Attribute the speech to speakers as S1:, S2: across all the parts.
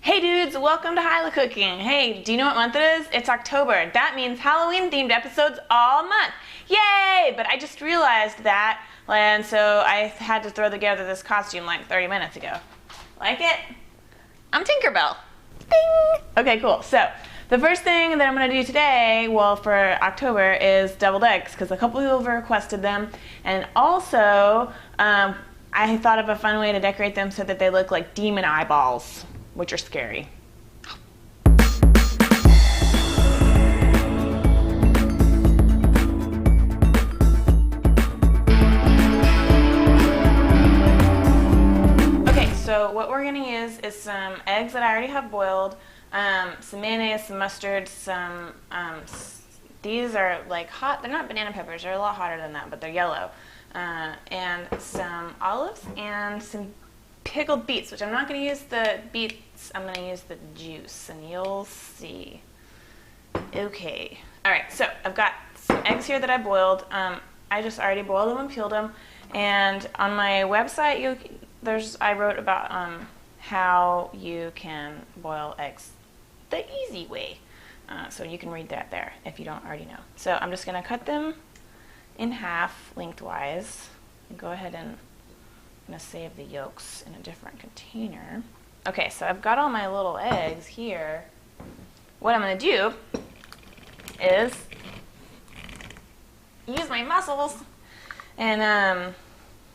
S1: Hey dudes, welcome to Hilah Cooking. Hey, do you know what month it is? It's October. That means Halloween themed episodes all month. Yay! But I just realized that, and so I had to throw together this costume like 30 minutes ago. Like it? I'm Tinkerbell. Ding! Okay, cool. So, the first thing that I'm going to do today, well, for October, is deviled eggs, because a couple people have requested them, and also, I thought of a fun way to decorate them so that they look like demon eyeballs, which are scary. Okay, so what we're gonna use is some eggs that I already have boiled, some mayonnaise, some mustard, some, these are like hot, they're not banana peppers, they're a lot hotter than that, but they're yellow, and some olives and some pickled beets, which I'm not going to use the beets, I'm going to use the juice, and you'll see. Okay. Alright, so I've got some eggs here that I boiled. I just already boiled them and peeled them, and on my website I wrote about how you can boil eggs the easy way. So you can read that there if you don't already know. So I'm just going to cut them in half lengthwise and go ahead and I'm going to save the yolks in a different container. Okay, so I've got all my little eggs here. What I'm going to do is use my muscles and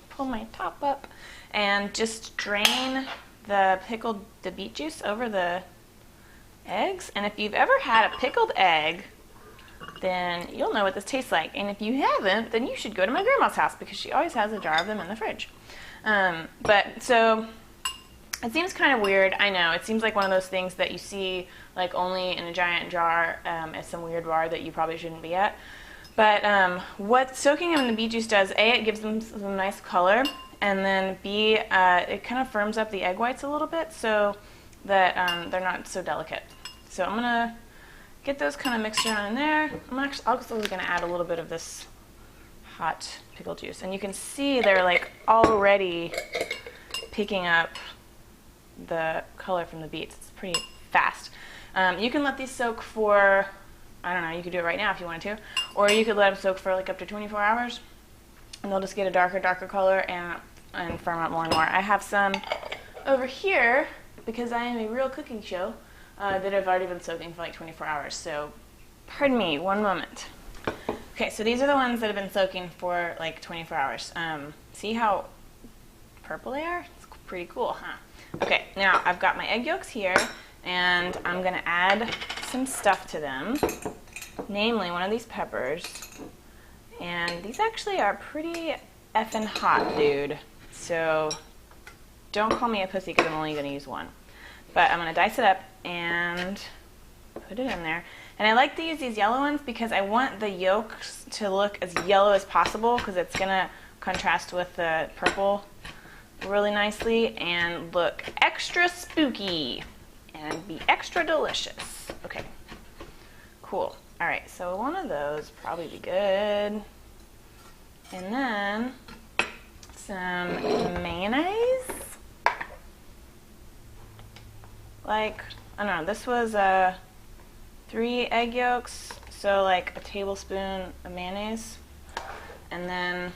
S1: pull my top up and just drain the beet juice over the eggs. And if you've ever had a pickled egg, then you'll know what this tastes like. And if you haven't, then you should go to my grandma's house because she always has a jar of them in the fridge. So it seems kind of weird. I know it seems like one of those things that you see like only in a giant jar at some weird bar that you probably shouldn't be at. But what soaking them in the beet juice does, A, it gives them some nice color, and then B, it kind of firms up the egg whites a little bit so that they're not so delicate. So I'm gonna get those kind of mixed around in there. I'm also gonna add a little bit of this hot pickle juice, and you can see they're like already picking up the color from the beets. It's pretty fast. You can let these soak for, I don't know, you could do it right now if you wanted to, or you could let them soak for like up to 24 hours, and they'll just get a darker color and firm up more and more. I have some over here because I am a real cooking show that have already been soaking for like 24 hours. So, pardon me, one moment. Okay, so these are the ones that have been soaking for like 24 hours. See how purple they are? It's pretty cool, huh? Okay, now I've got my egg yolks here, and I'm gonna add some stuff to them, namely one of these peppers. And these actually are pretty effing hot, dude. So don't call me a pussy because I'm only gonna use one. But I'm gonna dice it up and put it in there. And I like to use these yellow ones because I want the yolks to look as yellow as possible because it's going to contrast with the purple really nicely and look extra spooky and be extra delicious. Okay, cool. All right, so one of those probably be good. And then some mayonnaise. Like, I don't know, this was 3 egg yolks, so like a tablespoon of mayonnaise, and then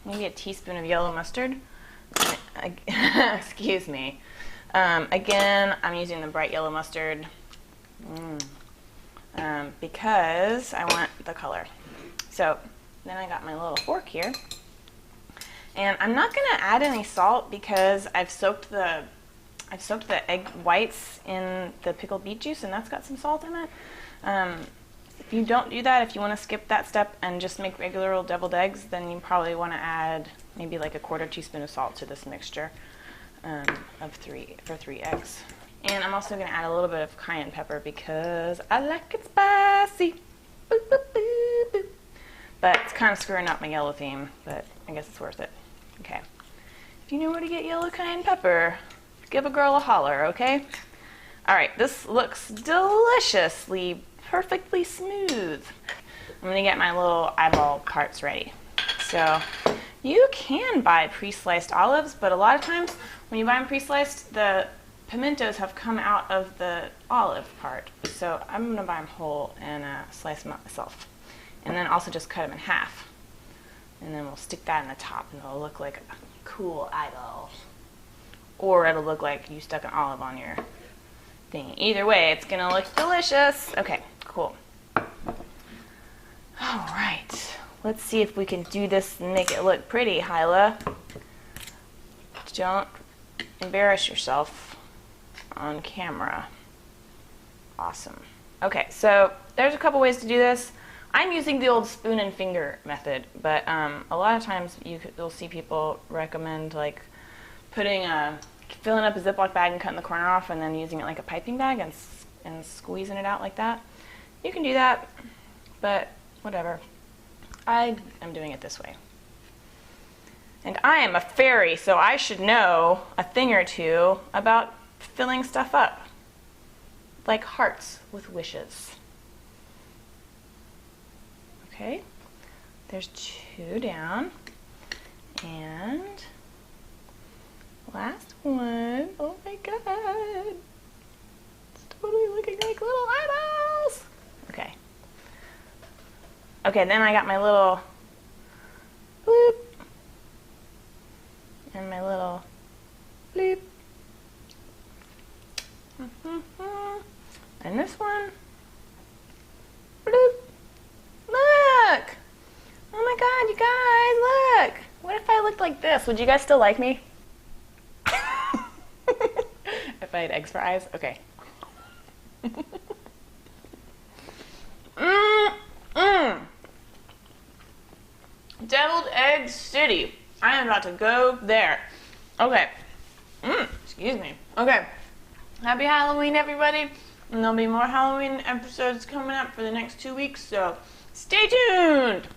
S1: maybe a teaspoon of yellow mustard. Excuse me. Again, I'm using the bright yellow mustard because I want the color. So then I got my little fork here, and I'm not going to add any salt because I've soaked the egg whites in the pickled beet juice, and that's got some salt in it. If you don't do that, if you want to skip that step and just make regular old deviled eggs, then you probably want to add maybe like a 1/4 teaspoon of salt to this mixture for 3 eggs. And I'm also going to add a little bit of cayenne pepper because I like it spicy. Boop, boop, boop, boop. But it's kind of screwing up my yellow theme, but I guess it's worth it. Okay. If you know where to get yellow cayenne pepper, give a girl a holler, okay? All right, this looks deliciously, perfectly smooth. I'm gonna get my little eyeball parts ready. So you can buy pre-sliced olives, but a lot of times when you buy them pre-sliced, the pimentos have come out of the olive part, so I'm gonna buy them whole and slice them up myself. And then also just cut them in half. And then we'll stick that in the top and it'll look like a cool eyeball. Or it'll look like you stuck an olive on your thing. Either way, it's gonna look delicious. Okay, cool. All right, let's see if we can do this and make it look pretty, Hilah. Don't embarrass yourself on camera. Awesome. Okay, so there's a couple ways to do this. I'm using the old spoon and finger method, but a lot of times you'll see people recommend like filling up a Ziploc bag and cutting the corner off and then using it like a piping bag and squeezing it out like that. You can do that, but whatever. I am doing it this way. And I am a fairy, so I should know a thing or two about filling stuff up, like hearts with wishes. Okay, there's 2 down, and last one. Oh my god, it's totally looking like little eyeballs. Okay. Okay, then I got my little bloop and my little bloop. And this one, bloop. Look! Oh my god, you guys, look! What if I looked like this? Would you guys still like me? If I had eggs for eyes? Okay. Deviled Egg City. I am about to go there. Okay. Excuse me. Okay. Happy Halloween, everybody. And there'll be more Halloween episodes coming up for the next 2 weeks, so stay tuned!